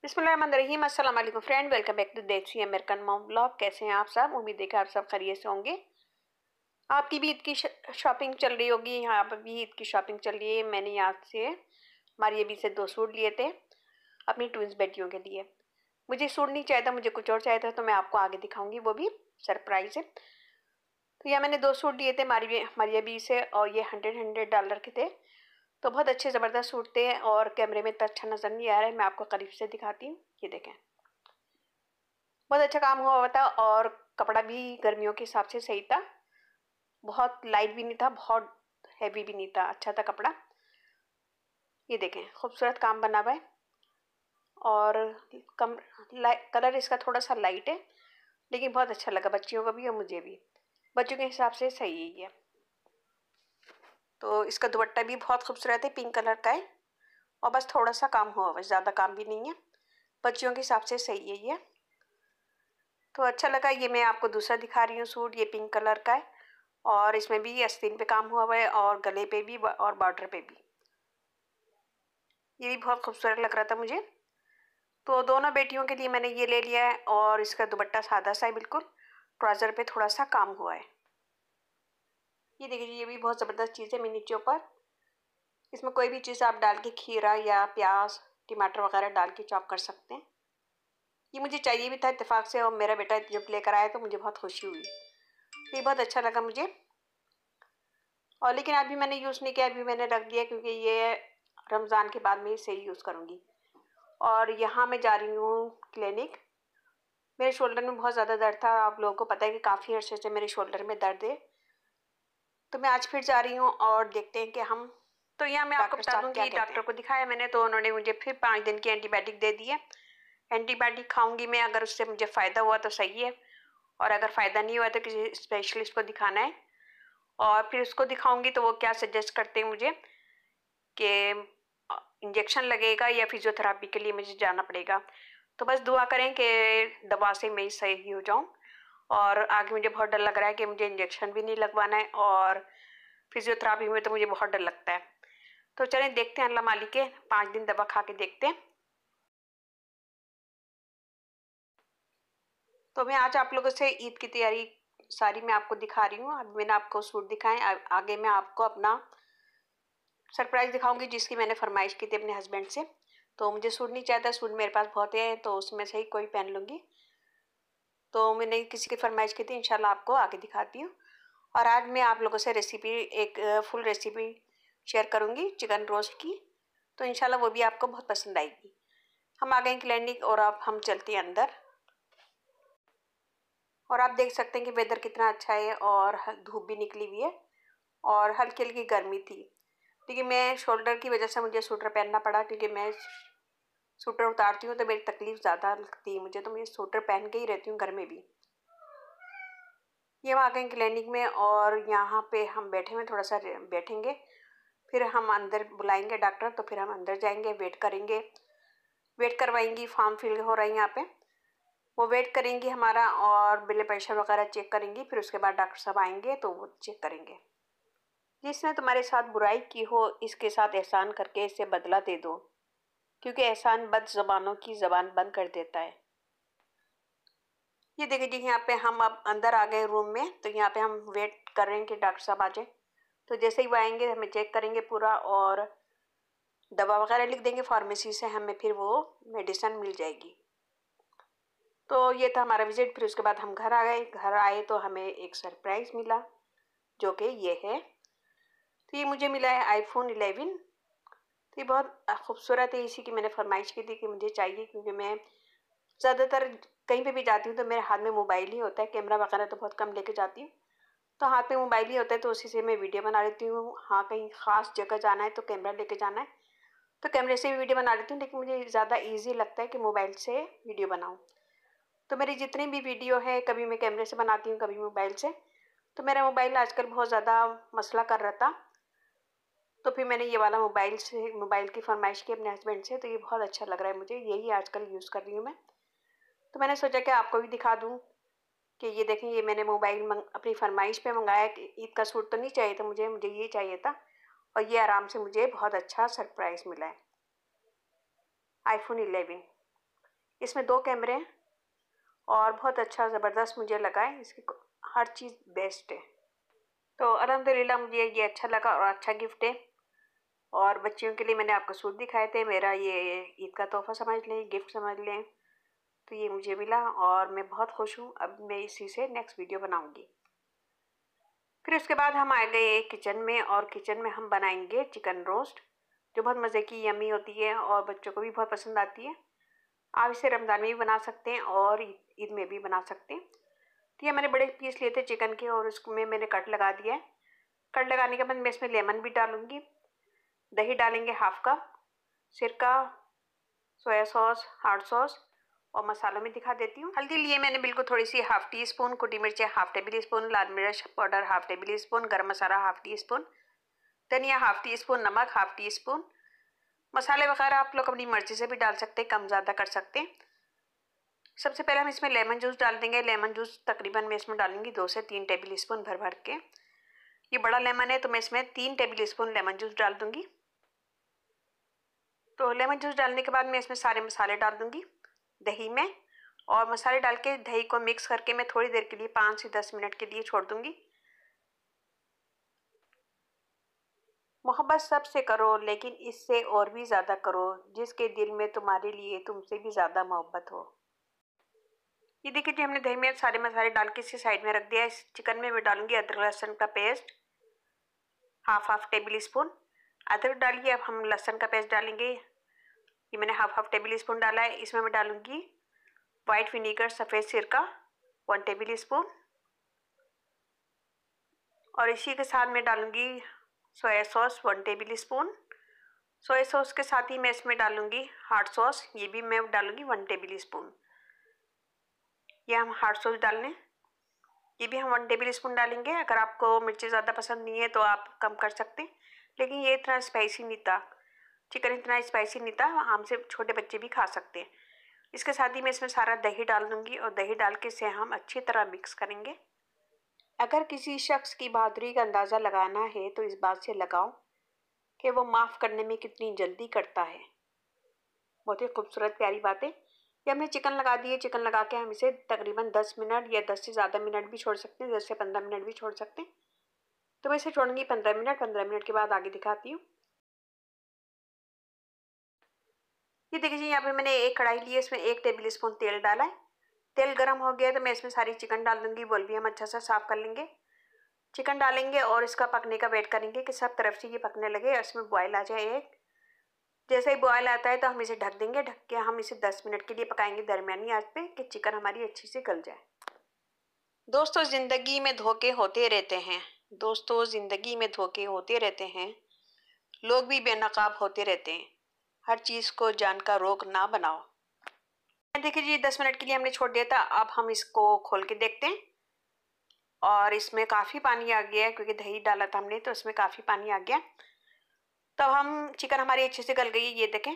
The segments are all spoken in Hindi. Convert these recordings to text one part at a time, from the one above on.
बिस्मिल्लाहिर्रहमानिर्रहीम। अस्सलाम वालेकुम फ्रेंड, वेलकम बैक टू देसी अमेरिकन मॉम ब्लॉग। कैसे हैं आप सब? उम्मीद है कि आप सब खैरियत से होंगे। आपकी भी ईद की शॉपिंग चल रही होगी। यहाँ पर भी ईद की शॉपिंग चल रही है। मैंने यहाँ से हमारी अभी से 2 सूट लिए थे अपनी ट्विंस बेटियों के लिए। मुझे सूट नहीं चाहिए था, मुझे कुछ और चाहिए था, तो मैं आपको आगे दिखाऊंगी, वो भी सरप्राइज है। तो यहाँ मैंने 2 सूट लिए थे हमारी अभी से, और ये $100 के थे। तो बहुत अच्छे ज़बरदस्त सूट थे और कैमरे में इतना अच्छा नज़र नहीं आ रहा है। मैं आपको करीब से दिखाती हूँ। ये देखें, बहुत अच्छा काम हुआ था और कपड़ा भी गर्मियों के हिसाब से सही था। बहुत लाइट भी नहीं था, बहुत हैवी भी नहीं था, अच्छा था कपड़ा। ये देखें, खूबसूरत काम बना हुआ है और कलर इसका थोड़ा सा लाइट है, लेकिन बहुत अच्छा लगा बच्चियों को भी और मुझे भी। बच्चों के हिसाब से सही है ये। तो इसका दुपट्टा भी बहुत खूबसूरत है, पिंक कलर का है और बस थोड़ा सा काम हुआ है, ज़्यादा काम भी नहीं है। बच्चियों के हिसाब से सही है ये। तो अच्छा लगा। ये मैं आपको दूसरा दिखा रही हूँ सूट। ये पिंक कलर का है और इसमें भी आस्तीन पे काम हुआ हुआ है और गले पे भी और बॉर्डर पे भी। ये भी बहुत खूबसूरत लग रहा था मुझे। तो दोनों बेटियों के लिए मैंने ये ले लिया है और इसका दुपट्टा सादा सा है बिल्कुल, ट्राउज़र पे थोड़ा सा काम हुआ है। ये देखिए, ये भी बहुत ज़बरदस्त चीज़ है मिनी चॉपर। इसमें कोई भी चीज़ आप डाल के, खीरा या प्याज टमाटर वगैरह डाल के चॉप कर सकते हैं। ये मुझे चाहिए भी था इत्तेफाक से और मेरा बेटा जब लेकर आया तो मुझे बहुत खुशी हुई। ये बहुत अच्छा लगा मुझे। और लेकिन अभी मैंने यूज़ नहीं किया, अभी मैंने रख दिया क्योंकि ये रमज़ान के बाद में इसे यूज़ करूँगी। और यहाँ मैं जा रही हूँ क्लिनिक। मेरे शोल्डर में बहुत ज़्यादा दर्द था। आप लोगों को पता है कि काफ़ी अर्से से मेरे शोल्डर में दर्द है। तो मैं आज फिर जा रही हूँ और देखते हैं कि हम। तो यहाँ मैं आपको बता दूँ कि डॉक्टर को दिखाया मैंने, तो उन्होंने मुझे फिर 5 दिन की एंटीबायोटिक दे दी है। एंटीबायोटिक खाऊंगी मैं, अगर उससे मुझे फ़ायदा हुआ तो सही है, और अगर फ़ायदा नहीं हुआ तो किसी स्पेशलिस्ट को दिखाना है। और फिर उसको दिखाऊंगी तो वो क्या सजेस्ट करते हैं मुझे कि इंजेक्शन लगेगा या फिजियोथेरापी के लिए मुझे जाना पड़ेगा। तो बस दुआ करें कि दवा से मैं सही हो जाऊं। और आगे मुझे बहुत डर लग रहा है कि मुझे इंजेक्शन भी नहीं लगवाना है और फिजियोथेरापी में तो मुझे बहुत डर लगता है। तो चलें देखते हैं, अल्लाह मालिक है, 5 दिन दवा खा के देखते हैं। तो मैं आज आप लोगों से ईद की तैयारी सारी मैं आपको दिखा रही हूँ। अभी मैंने आपको सूट दिखाएं, आगे मैं आपको अपना सरप्राइज दिखाऊंगी जिसकी मैंने फरमाइश की थी अपने हस्बैंड से। तो मुझे सूट नहीं चाहता, सूट मेरे पास बहुत है तो उसमें से ही कोई पहन लूँगी। तो मैंने किसी की फरमाइश की थी, इंशाल्लाह आपको आगे दिखाती हूँ। और आज मैं आप लोगों से रेसिपी, एक फुल रेसिपी शेयर करूँगी चिकन रोस्ट की। तो इंशाल्लाह वो भी आपको बहुत पसंद आएगी। हम आ गए क्लिनिक और अब हम चलते हैं अंदर। और आप देख सकते हैं कि वेदर कितना अच्छा है और धूप भी निकली हुई है और हल्की हल्की गर्मी थी। लेकिन मैं शोल्डर की वजह से मुझे स्वेटर पहनना पड़ा, क्योंकि मैं स्वेटर उतारती हूँ तो मेरी तकलीफ ज़्यादा लगती है मुझे, तो मैं स्वेटर पहन के ही रहती हूँ घर में भी। ये हम आ गए क्लिनिक में और यहाँ पे हम बैठे हुए, थोड़ा सा बैठेंगे, फिर हम अंदर बुलाएंगे डॉक्टर, तो फिर हम अंदर जाएंगे, वेट करेंगे, वेट करवाएंगी। फॉर्म फिल हो रहा है यहाँ पे, वो वेट करेंगी हमारा और ब्लड प्रेशर वगैरह चेक करेंगी। फिर उसके बाद डॉक्टर साहब आएंगे तो वो चेक करेंगे। जिसने तुम्हारे साथ बुराई की हो, इसके साथ एहसान करके इसे बदला दे दो, क्योंकि एहसान बद ज़बानों की ज़बान बंद कर देता है। ये देखिए जी, यहाँ पे हम अब अंदर आ गए रूम में। तो यहाँ पे हम वेट कर रहे हैं कि डॉक्टर साहब आ जाए। तो जैसे ही वो आएंगे हमें चेक करेंगे पूरा और दवा वगैरह लिख देंगे फार्मेसी से, हमें फिर वो मेडिसिन मिल जाएगी। तो ये था हमारा विजिट। फिर उसके बाद हम घर आ गए। घर आए तो हमें एक सरप्राइज़ मिला, जो कि ये है। तो ये मुझे मिला है iPhone 11। तो ये बहुत खूबसूरत है। इसी की मैंने फरमाइश की थी कि मुझे चाहिए, क्योंकि मैं ज़्यादातर कहीं पे भी जाती हूँ तो मेरे हाथ में मोबाइल ही होता है। कैमरा वगैरह तो बहुत कम लेके जाती हूँ, तो हाथ में मोबाइल ही होता है, तो उसी से मैं वीडियो बना लेती हूँ। हाँ, कहीं ख़ास जगह जाना है तो कैमरा लेके जाना है तो कैमरे से भी वीडियो बना लेती हूँ, लेकिन मुझे ज़्यादा ईजी लगता है कि मोबाइल से वीडियो बनाऊँ। तो मेरी जितनी भी वीडियो है, कभी मैं कैमरे से बनाती हूँ, कभी मोबाइल से। तो मेरा मोबाइल आजकल बहुत ज़्यादा मसला कर रहा था, तो फिर मैंने ये वाला मोबाइल की फरमाइश की अपने हस्बैंड से। तो ये बहुत अच्छा लग रहा है मुझे, यही आजकल यूज़ कर रही हूँ मैं। तो मैंने सोचा कि आपको भी दिखा दूँ कि ये देखें, ये मैंने मोबाइल अपनी फरमाइश पे मंगाया कि ईद का सूट तो नहीं चाहिए था मुझे, मुझे ये चाहिए था। और ये आराम से मुझे बहुत अच्छा सरप्राइज़ मिला है, iPhone 11। इसमें 2 कैमरे हैं और बहुत अच्छा ज़बरदस्त मुझे लगा है, इसकी हर चीज़ बेस्ट है। तो अल्हम्दुलिल्लाह मुझे ये अच्छा लगा और अच्छा गिफ्ट है। और बच्चियों के लिए मैंने आपको सूट दिखाए थे, मेरा ये ईद का तोहफ़ा समझ लें, गिफ्ट समझ लें। तो ये मुझे मिला और मैं बहुत खुश हूँ। अब मैं इसी से नेक्स्ट वीडियो बनाऊँगी। फिर उसके बाद हम आ गए किचन में और किचन में हम बनाएंगे चिकन रोस्ट, जो बहुत मज़े की यम्मी होती है और बच्चों को भी बहुत पसंद आती है। आप इसे रमज़ान में भी बना सकते हैं और ईद में भी बना सकते हैं। तो ये मैंने बड़े पीस लिए थे चिकन के और उसमें मैंने कट लगा दिया है। कट लगाने के बाद मैं इसमें लेमन भी डालूँगी, दही डालेंगे हाफ कप, सिरका, सोया सॉस, हार्ड सॉस और मसालों में दिखा देती हूँ। हल्दी लिए मैंने बिल्कुल थोड़ी सी, हाफ टी स्पून, कुटी मिर्चें हाफ टेबल स्पून, लाल मिर्च पाउडर हाफ टेबल स्पून, गर्म मसाला हाफ टी स्पून, धनिया हाफ टी स्पून, नमक हाफ टी स्पून। मसाले वगैरह आप लोग अपनी मर्जी से भी डाल सकते हैं, कम ज़्यादा कर सकते हैं। सबसे पहले हम इसमें लेमन जूस डाल देंगे। लेमन जूस तकरीबन मैं इसमें डालूंगी 2 से 3 टेबल स्पून भर भर के। ये बड़ा लेमन है तो मैं इसमें 3 टेबल स्पून लेमन जूस डाल दूंगी। तो लेमन जूस डालने के बाद मैं इसमें सारे मसाले डाल दूंगी दही में, और मसाले डाल के दही को मिक्स करके मैं थोड़ी देर के लिए 5 से 10 मिनट के लिए छोड़ दूंगी। मोहब्बत सबसे करो लेकिन इससे और भी ज़्यादा करो, जिसके दिल में तुम्हारे लिए तुमसे भी ज़्यादा मोहब्बत हो। ये देखिए जी, हमने दही में सारे मसाले डाल के इसे साइड में रख दिया। इस चिकन में मैं डालूंगी अदरक लहसुन का पेस्ट हाफ टेबल स्पून। अदरक डालिए, अब हम लहसुन का पेस्ट डालेंगे। ये मैंने हाफ टेबल स्पून डाला है। इसमें मैं डालूंगी वाइट विनीगर सफ़ेद सिरका 1 टेबल स्पून, और इसी के साथ मैं डालूंगी soya sauce 1 table spoon. Soya sauce के साथ ही मैं इसमें डालूंगी हार्ड सॉस, ये भी मैं डालूंगी 1 टेबल स्पून। ये हम हार्ड सॉस डाल लें, ये भी हम 1 टेबल स्पून डालेंगे। अगर आपको मिर्ची ज़्यादा पसंद नहीं है तो आप कम कर सकते हैं, लेकिन ये इतना स्पाइसी नहीं था, चिकन इतना स्पाइसी नहीं था, हमसे छोटे बच्चे भी खा सकते हैं। इसके साथ ही मैं इसमें सारा दही डाल दूंगी और दही डाल के इसे हम अच्छी तरह मिक्स करेंगे। अगर किसी शख्स की बहादुरी का अंदाज़ा लगाना है तो इस बात से लगाओ कि वो माफ़ करने में कितनी जल्दी करता है। बहुत ही खूबसूरत प्यारी बात है। ये हमने चिकन लगा दिए। चिकन लगा के हम इसे तकरीबन 10 मिनट या 10 से ज़्यादा मिनट भी छोड़ सकते हैं, 10 से 15 मिनट भी छोड़ सकते हैं। तो मैं इसे छोड़ूंगी 15 मिनट। 15 मिनट के बाद आगे दिखाती हूँ। ये देखिए जी, यहाँ पे मैंने एक कढ़ाई ली है, इसमें 1 टेबल स्पून तेल डाला है। तेल गर्म हो गया तो मैं इसमें सारी चिकन डाल दूंगी। बोल भी हम अच्छा सा साफ़ कर लेंगे। चिकन डालेंगे और इसका पकने का वेट करेंगे कि सब तरफ से ये पकने लगे और इसमें बॉयल आ जाए एक। जैसे ही बॉयल आता है तो हम इसे ढक देंगे। ढक के हम इसे 10 मिनट के लिए पकाएंगे दरमियानी आंच पे, कि चिकन हमारी अच्छी से गल जाए। दोस्तों, ज़िंदगी में धोखे होते रहते हैं। दोस्तों, ज़िंदगी में धोखे होते रहते हैं। लोग भी बेनकाब होते रहते हैं। हर चीज़ को जानकर रोग ना बनाओ। देखिए जी, 10 मिनट के लिए हमने छोड़ दिया था। अब हम इसको खोल के देखते हैं और इसमें काफ़ी पानी आ गया है, क्योंकि दही डाला था हमने तो इसमें काफ़ी पानी आ गया। तब हम चिकन हमारी अच्छे से गल गई, ये देखें।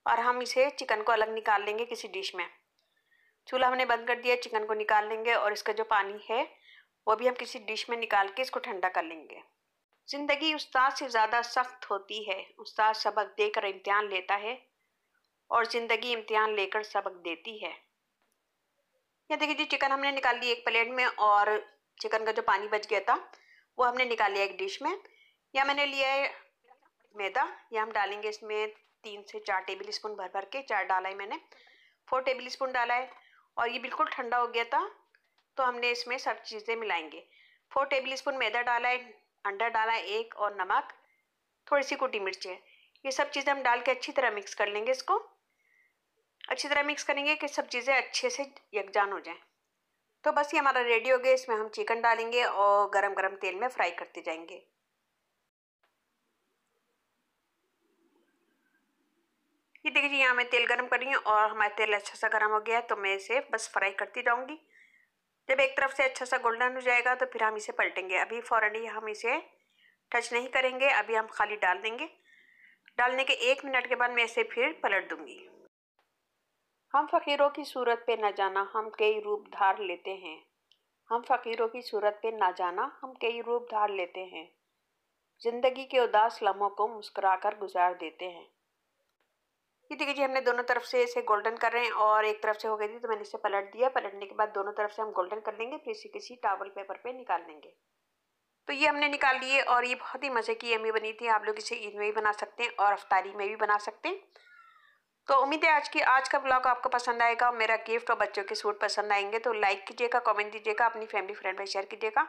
और हम इसे चिकन को अलग निकाल लेंगे किसी डिश में। चूल्हा हमने बंद कर दिया, चिकन को निकाल लेंगे और इसका जो पानी है वो भी हम किसी डिश में निकाल के इसको ठंडा कर लेंगे। जिंदगी उस्ताद से ज़्यादा सख्त होती है। उस्ताद सबक देकर इम्तिहान लेता है और ज़िंदगी इम्तिहान लेकर सबक देती है। ये देखिए जी, चिकन हमने निकाल ली एक प्लेट में और चिकन का जो पानी बच गया था वो हमने निकाल लिया एक डिश में। या मैंने लिया है मैदा, या हम डालेंगे इसमें 3 से 4 टेबल स्पून भर भर के। 4 डाला है मैंने, 4 टेबल स्पून डाला है। और ये बिल्कुल ठंडा हो गया था तो हमने इसमें सब चीज़ें मिलाएंगे। 4 टेबल स्पून मैदा डाला है, अंडा डाला है 1, और नमक, थोड़ी सी कुटी मिर्चें। ये सब चीज़ें हम डाल के अच्छी तरह मिक्स कर लेंगे। इसको अच्छी तरह मिक्स करेंगे कि सब चीज़ें अच्छे से यकजान हो जाएं। तो बस ये हमारा रेडी हो गया। इसमें हम चिकन डालेंगे और गरम गरम तेल में फ्राई करते जाएंगे। ये देखिए, यहाँ मैं तेल गरम कर रही हूँ और हमारा तेल अच्छा सा गरम हो गया है तो मैं इसे बस फ्राई करती जाऊँगी। जब एक तरफ से अच्छा सा गोल्डन हो जाएगा तो फिर हम इसे पलटेंगे। अभी फ़ौरन ही हम इसे टच नहीं करेंगे, अभी हम खाली डाल देंगे। डालने के 1 मिनट के बाद मैं इसे फिर पलट दूंगी। हम फ़कीरों की सूरत पे न जाना हम कई रूप धार लेते हैं। हम फ़कीरों की सूरत पे ना जाना हम कई रूप धार लेते हैं। जिंदगी के उदास लम्हों को मुस्कुराकर गुजार देते हैं। ये देखिए जी हमने दोनों तरफ से इसे गोल्डन कर रहे हैं और एक तरफ से हो गई थी तो मैंने इसे पलट दिया। पलटने के बाद दोनों तरफ से हम गोल्डन कर लेंगे, फिर इसे किसी टॉवल पेपर पे निकाल लेंगे। तो ये हमने निकाल लिए और ये बहुत ही मज़े की यम्मी बनी थी। आप लोग इसे ईद में भी बना सकते हैं और अफ्तारी में भी बना सकते हैं। तो उम्मीद है आज का ब्लॉग आपको पसंद आएगा। मेरा गिफ्ट और बच्चों के सूट पसंद आएंगे तो लाइक कीजिएगा, कमेंट दीजिएगा, अपनी फैमिली फ्रेंड में शेयर कीजिएगा।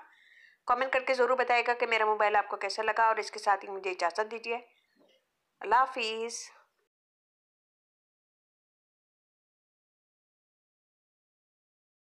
कमेंट करके ज़रूर बताइएगा कि मेरा मोबाइल आपको कैसा लगा और इसके साथ ही मुझे इजाज़त दीजिए। अल्लाह हाफिज़।